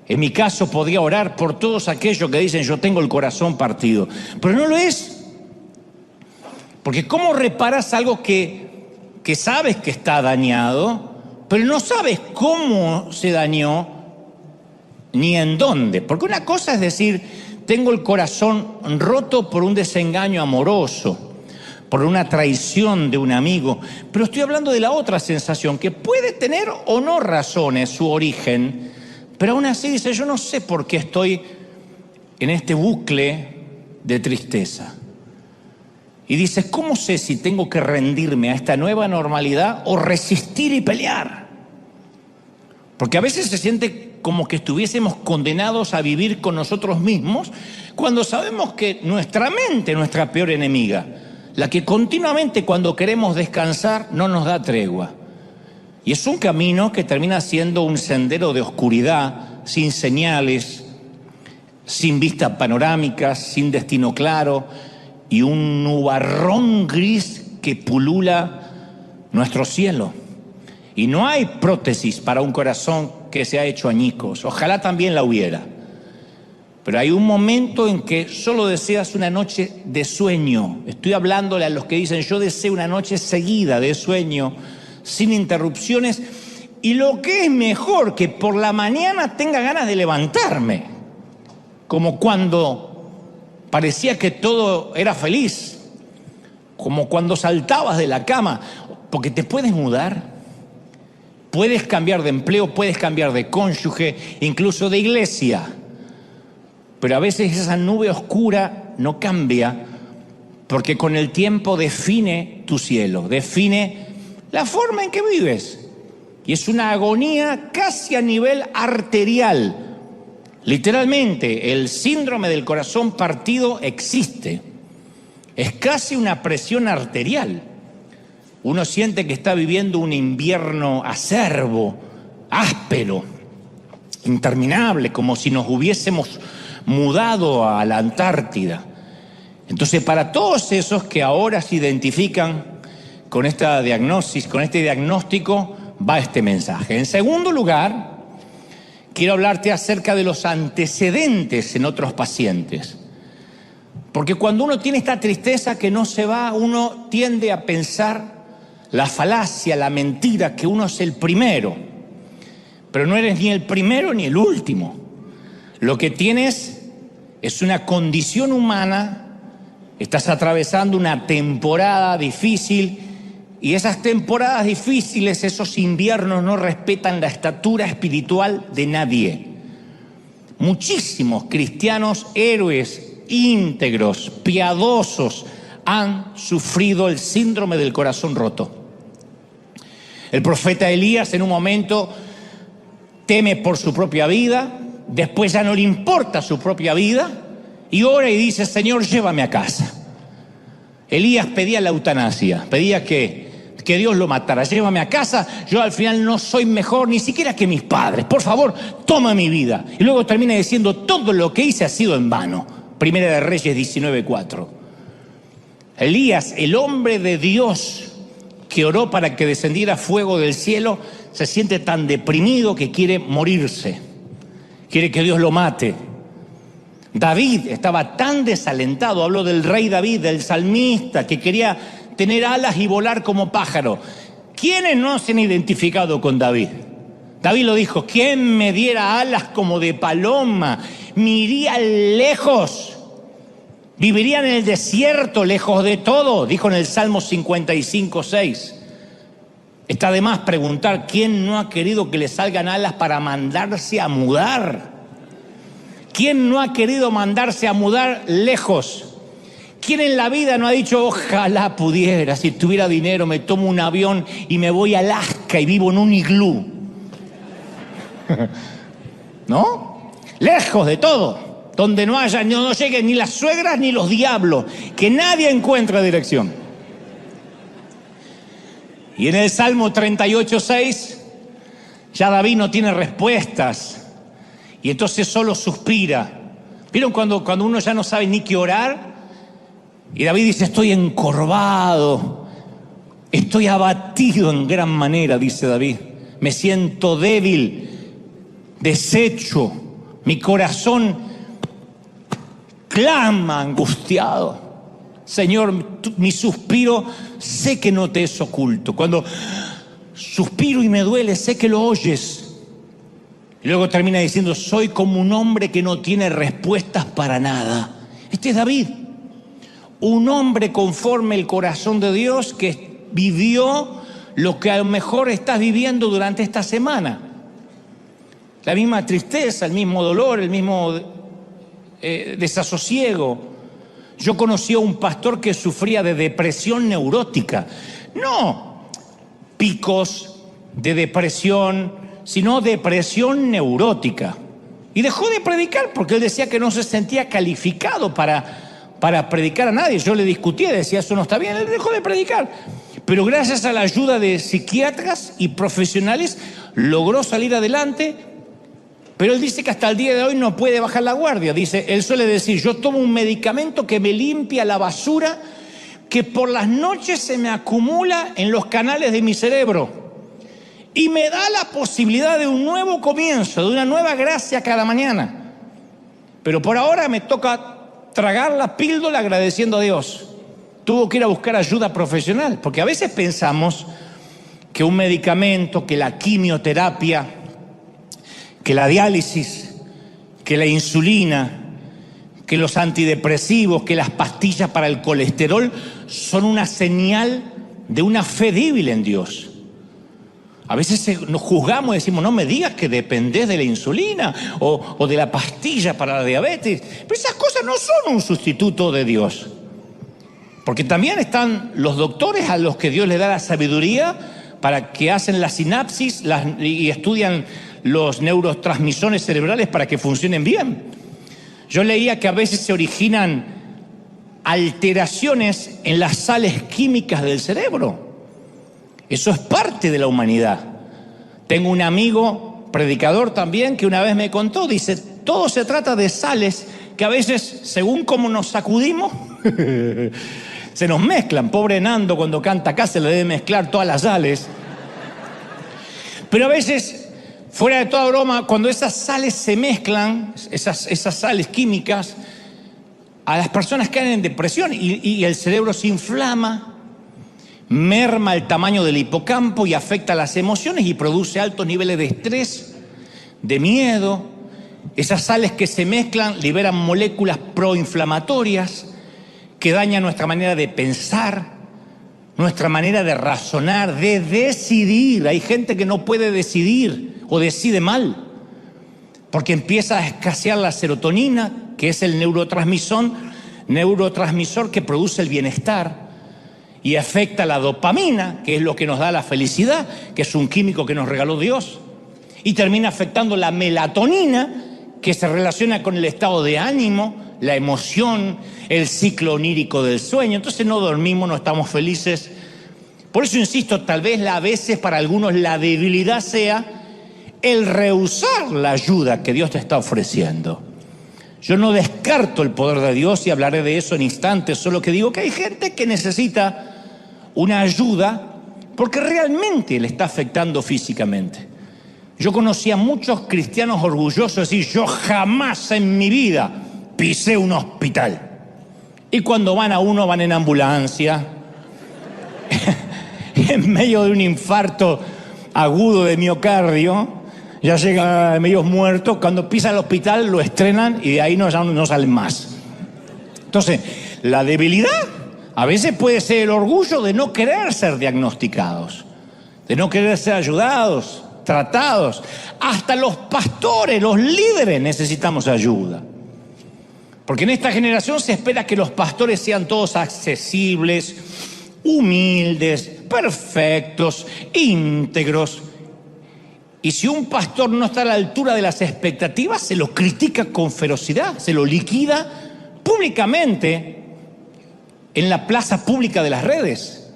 En mi caso podría orar por todos aquellos que dicen yo tengo el corazón partido. Pero no lo es. Porque ¿cómo reparas algo que sabes que está dañado, pero no sabes cómo se dañó ni en dónde? Porque una cosa es decir, tengo el corazón roto por un desengaño amoroso, por una traición de un amigo, pero estoy hablando de la otra sensación, que puede tener o no razones su origen, pero aún así dice, yo no sé por qué estoy en este bucle de tristeza. Y dices, ¿cómo sé si tengo que rendirme a esta nueva normalidad o resistir y pelear? Porque a veces se siente como que estuviésemos condenados a vivir con nosotros mismos, cuando sabemos que nuestra mente es nuestra peor enemiga, la que continuamente cuando queremos descansar no nos da tregua. Y es un camino que termina siendo un sendero de oscuridad, sin señales, sin vistas panorámicas, sin destino claro, y un nubarrón gris que pulula nuestro cielo. Y no hay prótesis para un corazón que se ha hecho añicos. Ojalá también la hubiera. Pero hay un momento en que solo deseas una noche de sueño. Estoy hablándole a los que dicen, yo deseo una noche seguida de sueño, sin interrupciones. Y lo que es mejor, que por la mañana tenga ganas de levantarme. Como cuando parecía que todo era feliz. Como cuando saltabas de la cama. Porque te puedes mudar. Puedes cambiar de empleo, puedes cambiar de cónyuge, incluso de iglesia. Pero a veces esa nube oscura no cambia, porque con el tiempo define tu cielo, define la forma en que vives. Y es una agonía casi a nivel arterial. Literalmente, el síndrome del corazón partido existe. Es casi una presión arterial. Uno siente que está viviendo un invierno acerbo, áspero, interminable, como si nos hubiésemos mudado a la Antártida. Entonces, para todos esos que ahora se identifican con esta diagnosis, con este diagnóstico, va este mensaje. En segundo lugar, quiero hablarte acerca de los antecedentes en otros pacientes. Porque cuando uno tiene esta tristeza que no se va, uno tiende a pensar la falacia, la mentira, que uno es el primero. Pero no eres ni el primero ni el último. Lo que tienes es una condición humana, estás atravesando una temporada difícil y esas temporadas difíciles, esos inviernos no respetan la estatura espiritual de nadie. Muchísimos cristianos héroes, íntegros, piadosos, han sufrido el síndrome del corazón roto. El profeta Elías en un momento teme por su propia vida, después ya no le importa su propia vida y ora y dice: Señor, llévame a casa. Elías pedía la eutanasia, pedía que Dios lo matara. Llévame a casa, yo al final no soy mejor ni siquiera que mis padres. Por favor, toma mi vida. Y luego termina diciendo: todo lo que hice ha sido en vano. Primera de Reyes 19:4. Elías, el hombre de Dios que oró para que descendiera fuego del cielo, se siente tan deprimido que quiere morirse. Quiere que Dios lo mate. David estaba tan desalentado, habló del rey David, del salmista, que quería tener alas y volar como pájaro. ¿Quiénes no se han identificado con David? David lo dijo: ¿quién me diera alas como de paloma? Me iría lejos, viviría en el desierto, lejos de todo, dijo en el Salmo 55:6. Está de más preguntar: ¿quién no ha querido que le salgan alas para mandarse a mudar? ¿Quién no ha querido mandarse a mudar lejos? ¿Quién en la vida no ha dicho: ojalá pudiera, si tuviera dinero me tomo un avión y me voy a Alaska y vivo en un iglú? ¿No? Lejos de todo, donde no lleguen ni las suegras ni los diablos, que nadie encuentre dirección. Y en el Salmo 38:6 ya David no tiene respuestas y entonces solo suspira. ¿Vieron cuando uno ya no sabe ni qué orar? Y David dice: estoy encorvado, estoy abatido en gran manera, dice David. Me siento débil, deshecho, mi corazón clama angustiado. Señor, mi suspiro sé que no te es oculto. Cuando suspiro y me duele, sé que lo oyes. Y luego termina diciendo: soy como un hombre que no tiene respuestas para nada. Este es David, un hombre conforme el corazón de Dios, que vivió lo que a lo mejor estás viviendo durante esta semana. La misma tristeza, el mismo dolor, el mismo desasosiego. Yo conocí a un pastor que sufría de depresión neurótica. No picos de depresión, sino depresión neurótica. Y dejó de predicar porque él decía que no se sentía calificado para predicar a nadie. Yo le discutía, decía: eso no está bien. Él dejó de predicar. Pero gracias a la ayuda de psiquiatras y profesionales logró salir adelante. Pero él dice que hasta el día de hoy no puede bajar la guardia. Dice, él suele decir: yo tomo un medicamento que me limpia la basura que por las noches se me acumula en los canales de mi cerebro y me da la posibilidad de un nuevo comienzo, de una nueva gracia cada mañana. Pero por ahora me toca tragar la píldora agradeciendo a Dios. Tuvo que ir a buscar ayuda profesional, porque a veces pensamos que un medicamento, que la quimioterapia, que la diálisis, que la insulina, que los antidepresivos, que las pastillas para el colesterol son una señal de una fe débil en Dios. A veces nos juzgamos y decimos: no me digas que dependés de la insulina o de la pastilla para la diabetes. Pero esas cosas no son un sustituto de Dios. Porque también están los doctores a los que Dios les da la sabiduría para que hacen la sinapsis y estudian los neurotransmisores cerebrales para que funcionen bien. Yo leía que a veces se originan alteraciones en las sales químicas del cerebro. Eso es parte de la humanidad. Tengo un amigo predicador también que una vez me contó, dice: todo se trata de sales que a veces, según cómo nos sacudimos, se nos mezclan. Pobre Nando, cuando canta acá se le debe mezclar todas las sales. Pero a veces, fuera de toda broma, cuando esas sales se mezclan, esas sales químicas, a las personas caen en depresión y el cerebro se inflama, merma el tamaño del hipocampo y afecta las emociones y produce altos niveles de estrés, de miedo. Esas sales que se mezclan liberan moléculas proinflamatorias que dañan nuestra manera de pensar, nuestra manera de razonar, de decidir. Hay gente que no puede decidir o decide mal porque empieza a escasear la serotonina, que es el neurotransmisor que produce el bienestar. y afecta la dopamina, que es lo que nos da la felicidad, que es un químico que nos regaló Dios, y termina afectando la melatonina, que se relaciona con el estado de ánimo, la emoción, el ciclo onírico del sueño. Entonces no dormimos, no estamos felices. Por eso insisto, tal vez a veces para algunos la debilidad sea el rehusar la ayuda que Dios te está ofreciendo. Yo no descarto el poder de Dios y hablaré de eso en instantes, solo que digo que hay gente que necesita una ayuda porque realmente le está afectando físicamente. Yo conocí a muchos cristianos orgullosos, decir, yo jamás en mi vida pisé un hospital. Y cuando van a uno, van en ambulancia, en medio de un infarto agudo de miocardio, ya llega medio muerto, cuando pisa el hospital lo estrenan y de ahí no salen más. Entonces, la debilidad a veces puede ser el orgullo de no querer ser diagnosticados, de no querer ser ayudados, tratados. Hasta los pastores, los líderes necesitamos ayuda. Porque en esta generación se espera que los pastores sean todos accesibles, humildes, perfectos, íntegros. Y si un pastor no está a la altura de las expectativas, se lo critica con ferocidad, se lo liquida públicamente en la plaza pública de las redes.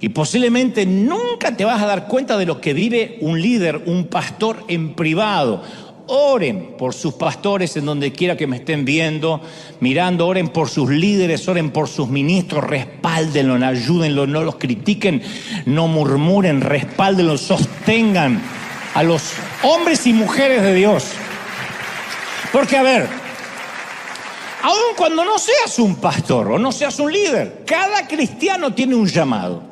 Y posiblemente nunca te vas a dar cuenta de lo que vive un líder, un pastor en privado. Oren por sus pastores en donde quiera que me estén viendo, mirando, oren por sus líderes, oren por sus ministros, respáldenlos, ayúdenlos, no los critiquen, no murmuren, respáldenlos, sostengan a los hombres y mujeres de Dios. Porque a ver, aun cuando no seas un pastor o no seas un líder, cada cristiano tiene un llamado.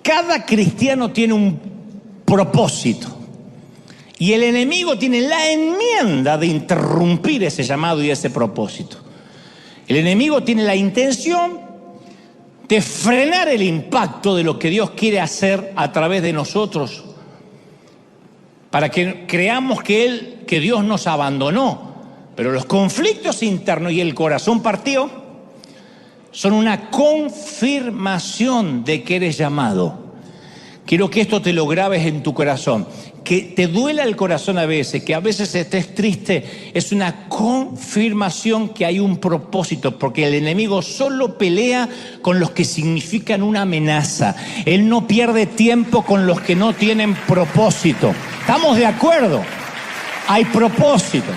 Cada cristiano tiene un propósito. Y el enemigo tiene la enmienda de interrumpir ese llamado y ese propósito. El enemigo tiene la intención de frenar el impacto de lo que Dios quiere hacer a través de nosotros, para que creamos que Dios nos abandonó. Pero los conflictos internos y el corazón partido son una confirmación de que eres llamado. Quiero que esto te lo grabes en tu corazón. Que te duela el corazón a veces, que a veces estés triste, es una confirmación que hay un propósito, porque el enemigo solo pelea con los que significan una amenaza. Él no pierde tiempo con los que no tienen propósito. ¿Estamos de acuerdo? Hay propósito.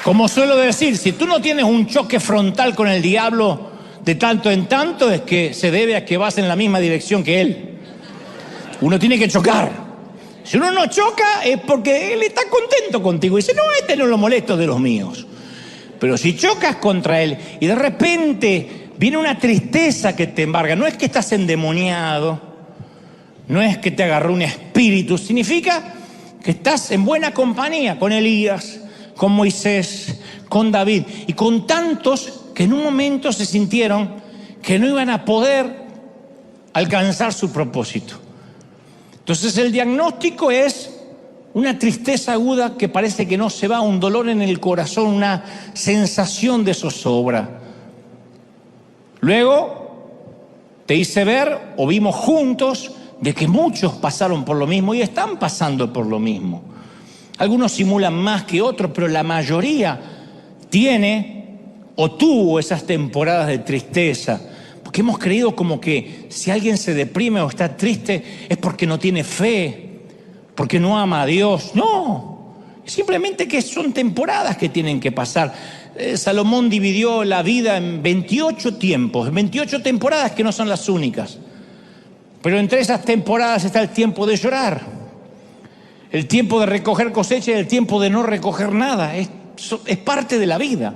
Como suelo decir, si tú no tienes un choque frontal con el diablo de tanto en tanto, es que se debe a que vas en la misma dirección que él. Uno tiene que chocar. Si uno no choca es porque él está contento contigo y dice, no, este no lo molesto de los míos. Pero si chocas contra él y de repente viene una tristeza que te embarga, no es que estás endemoniado, no es que te agarró un espíritu, significa que estás en buena compañía con Elías, con Moisés, con David y con tantos que en un momento se sintieron que no iban a poder alcanzar su propósito. Entonces el diagnóstico es una tristeza aguda que parece que no se va, un dolor en el corazón, una sensación de zozobra. Luego te hice ver o vimos juntos de que muchos pasaron por lo mismo y están pasando por lo mismo. Algunos simulan más que otros, pero la mayoría tiene o tuvo esas temporadas de tristeza. Porque hemos creído como que si alguien se deprime o está triste es porque no tiene fe, porque no ama a Dios. No, simplemente que son temporadas que tienen que pasar. Salomón dividió la vida en 28 tiempos, 28 temporadas que no son las únicas. Pero entre esas temporadas está el tiempo de llorar, el tiempo de recoger cosecha y el tiempo de no recoger nada. Es parte de la vida.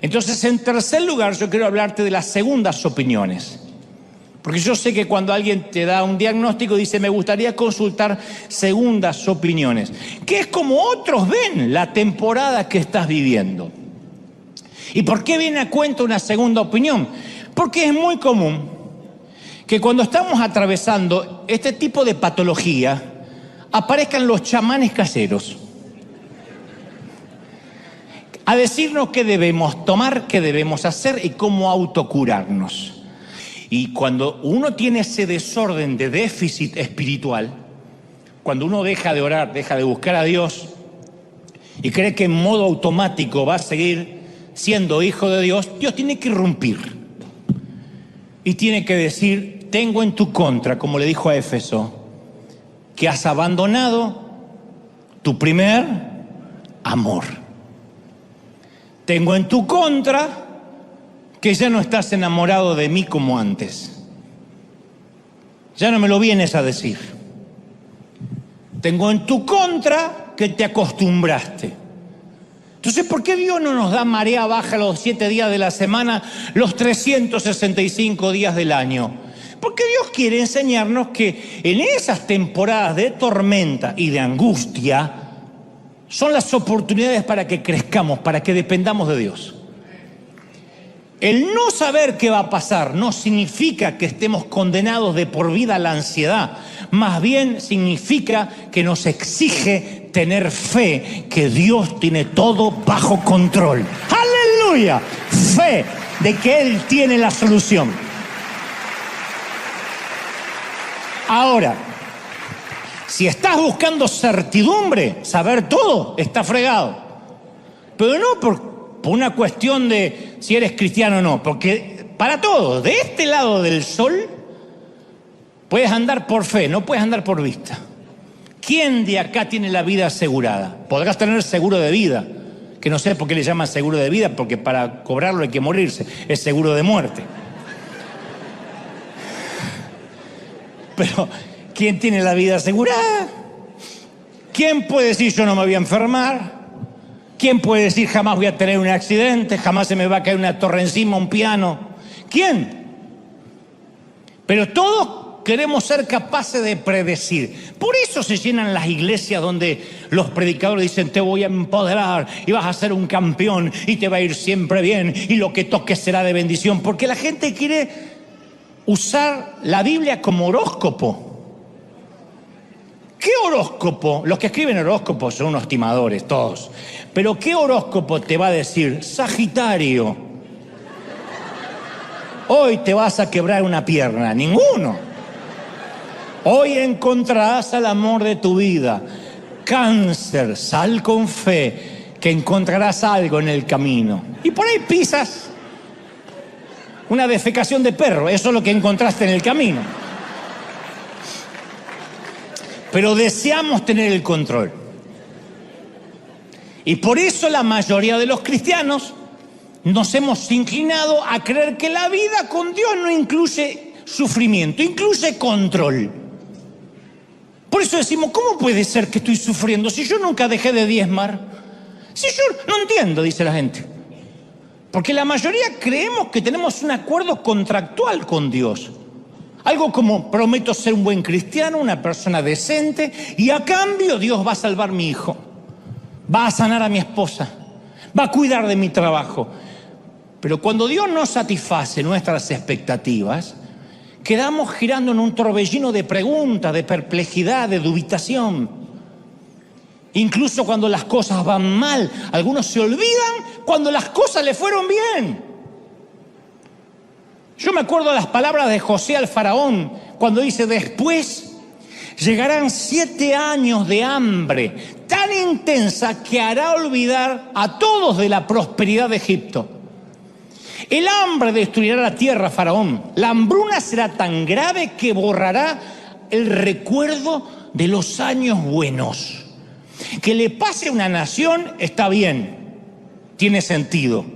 Entonces, en tercer lugar, yo quiero hablarte de las segundas opiniones. Porque yo sé que cuando alguien te da un diagnóstico, dice, me gustaría consultar segundas opiniones. Que es como otros ven la temporada que estás viviendo. ¿Y por qué viene a cuento una segunda opinión? Porque es muy común que cuando estamos atravesando este tipo de patología, aparezcan los chamanes caseros. a decirnos qué debemos tomar, qué debemos hacer y cómo autocurarnos. Y cuando uno tiene ese desorden de déficit espiritual, cuando uno deja de orar, deja de buscar a Dios y cree que en modo automático va a seguir siendo hijo de Dios, Dios tiene que irrumpir y tiene que decir: tengo en tu contra, como le dijo a Éfeso, que has abandonado tu primer amor. Tengo en tu contra que ya no estás enamorado de mí como antes. Ya no me lo vienes a decir. Tengo en tu contra que te acostumbraste. Entonces, ¿por qué Dios no nos da marea baja los 7 días de la semana, los 365 días del año? Porque Dios quiere enseñarnos que en esas temporadas de tormenta y de angustia son las oportunidades para que crezcamos, para que dependamos de Dios. El no saber qué va a pasar no significa que estemos condenados de por vida a la ansiedad. Más bien significa que nos exige tener fe que Dios tiene todo bajo control. ¡Aleluya! Fe de que Él tiene la solución. Ahora, si estás buscando certidumbre, saber todo, está fregado. Pero no por una cuestión de si eres cristiano o no, porque para todos, de este lado del sol, puedes andar por fe, no puedes andar por vista. ¿Quién de acá tiene la vida asegurada? Podrás tener seguro de vida, que no sé por qué le llaman seguro de vida, porque para cobrarlo hay que morirse, es seguro de muerte. Pero, ¿quién tiene la vida asegurada? ¿Quién puede decir yo no me voy a enfermar? ¿Quién puede decir jamás voy a tener un accidente, jamás se me va a caer una torre encima, un piano? ¿Quién? Pero todos queremos ser capaces de predecir. Por eso se llenan las iglesias donde los predicadores dicen: te voy a empoderar y vas a ser un campeón y te va a ir siempre bien y lo que toques será de bendición. Porque la gente quiere usar la Biblia como horóscopo. ¿Qué horóscopo? Los que escriben horóscopos son unos timadores todos. Pero ¿qué horóscopo te va a decir? Sagitario, hoy te vas a quebrar una pierna. Ninguno. Hoy encontrarás al amor de tu vida. Cáncer, sal con fe, que encontrarás algo en el camino. Y por ahí pisas una defecación de perro. Eso es lo que encontraste en el camino. Pero deseamos tener el control. Y por eso la mayoría de los cristianos nos hemos inclinado a creer que la vida con Dios no incluye sufrimiento, incluye control. Por eso decimos: ¿cómo puede ser que estoy sufriendo si yo nunca dejé de diezmar? Si yo no entiendo, dice la gente. Porque la mayoría creemos que tenemos un acuerdo contractual con Dios. Algo como: prometo ser un buen cristiano, una persona decente, y a cambio Dios va a salvar a mi hijo, va a sanar a mi esposa, va a cuidar de mi trabajo. Pero cuando Dios no satisface nuestras expectativas, quedamos girando en un torbellino de preguntas, de perplejidad, de dubitación. Incluso cuando las cosas van mal, algunos se olvidan cuando las cosas le fueron bien. Yo me acuerdo de las palabras de José al faraón cuando dice: después llegarán 7 años de hambre tan intensa que hará olvidar a todos de la prosperidad de Egipto. El hambre destruirá la tierra, faraón. La hambruna será tan grave que borrará el recuerdo de los años buenos. Que le pase a una nación está bien, tiene sentido.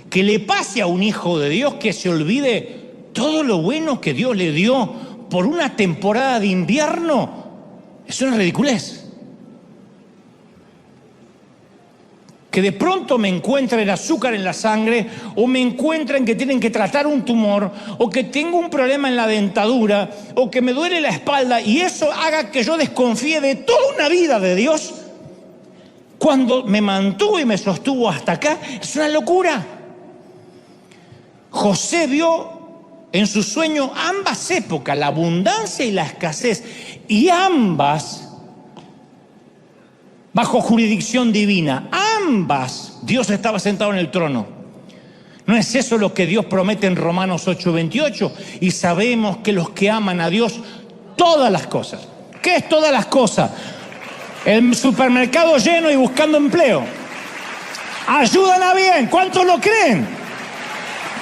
Que le pase a un hijo de Dios que se olvide todo lo bueno que Dios le dio por una temporada de invierno, es una ridiculez. Que de pronto me encuentren azúcar en la sangre, o me encuentren que tienen que tratar un tumor, o que tengo un problema en la dentadura, o que me duele la espalda, y eso haga que yo desconfíe de toda una vida de Dios, cuando me mantuvo y me sostuvo hasta acá. Es una locura. José vio en su sueño ambas épocas, la abundancia y la escasez, y ambas bajo jurisdicción divina, ambas Dios estaba sentado en el trono. ¿No es eso lo que Dios promete en Romanos 8:28? Y sabemos que los que aman a Dios, todas las cosas. ¿Qué es todas las cosas? El supermercado lleno y buscando empleo. Ayudan a bien. ¿Cuántos lo creen?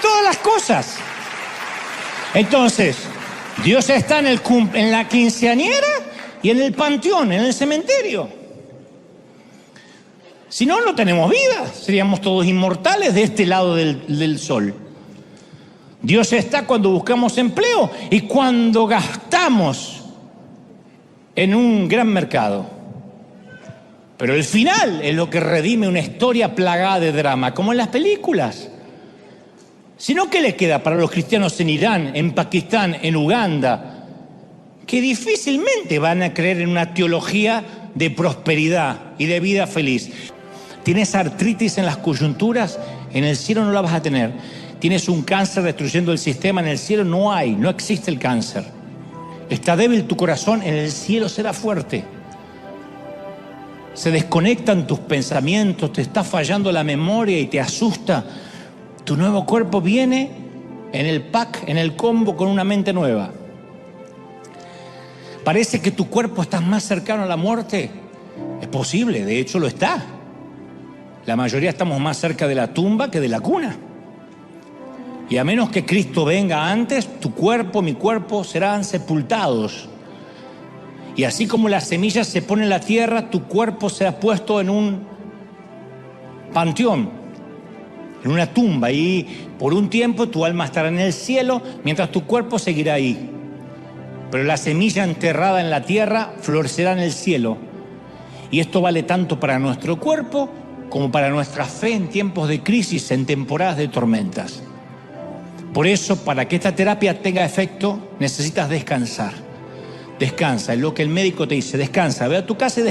Todas las cosas. Entonces, Dios está en la quinceañera y en el panteón, en el cementerio. Si no, no tenemos vida. Seríamos todos inmortales de este lado del sol. Dios está cuando buscamos empleo y cuando gastamos en un gran mercado. Pero el final es lo que redime una historia plagada de drama, como en las películas. Si no, ¿qué le queda para los cristianos en Irán, en Pakistán, en Uganda? Que difícilmente van a creer en una teología de prosperidad y de vida feliz. Tienes artritis en las coyunturas, en el cielo no la vas a tener. Tienes un cáncer destruyendo el sistema, en el cielo no existe el cáncer. Está débil tu corazón, en el cielo será fuerte. Se desconectan tus pensamientos, te está fallando la memoria y te asusta. Tu nuevo cuerpo viene en el pack, en el combo, con una mente nueva. Parece que tu cuerpo está más cercano a la muerte. Es posible, de hecho lo está. La mayoría estamos más cerca de la tumba que de la cuna. Y a menos que Cristo venga antes, tu cuerpo, mi cuerpo serán sepultados. Y así como la semilla se pone en la tierra, tu cuerpo será puesto en un panteón, en una tumba. Y por un tiempo tu alma estará en el cielo, mientras tu cuerpo seguirá ahí. Pero la semilla enterrada en la tierra florecerá en el cielo. Y esto vale tanto para nuestro cuerpo como para nuestra fe en tiempos de crisis, en temporadas de tormentas. Por eso, para que esta terapia tenga efecto, necesitas descansar. Descansa, es lo que el médico te dice, descansa, ve a tu casa y descansa.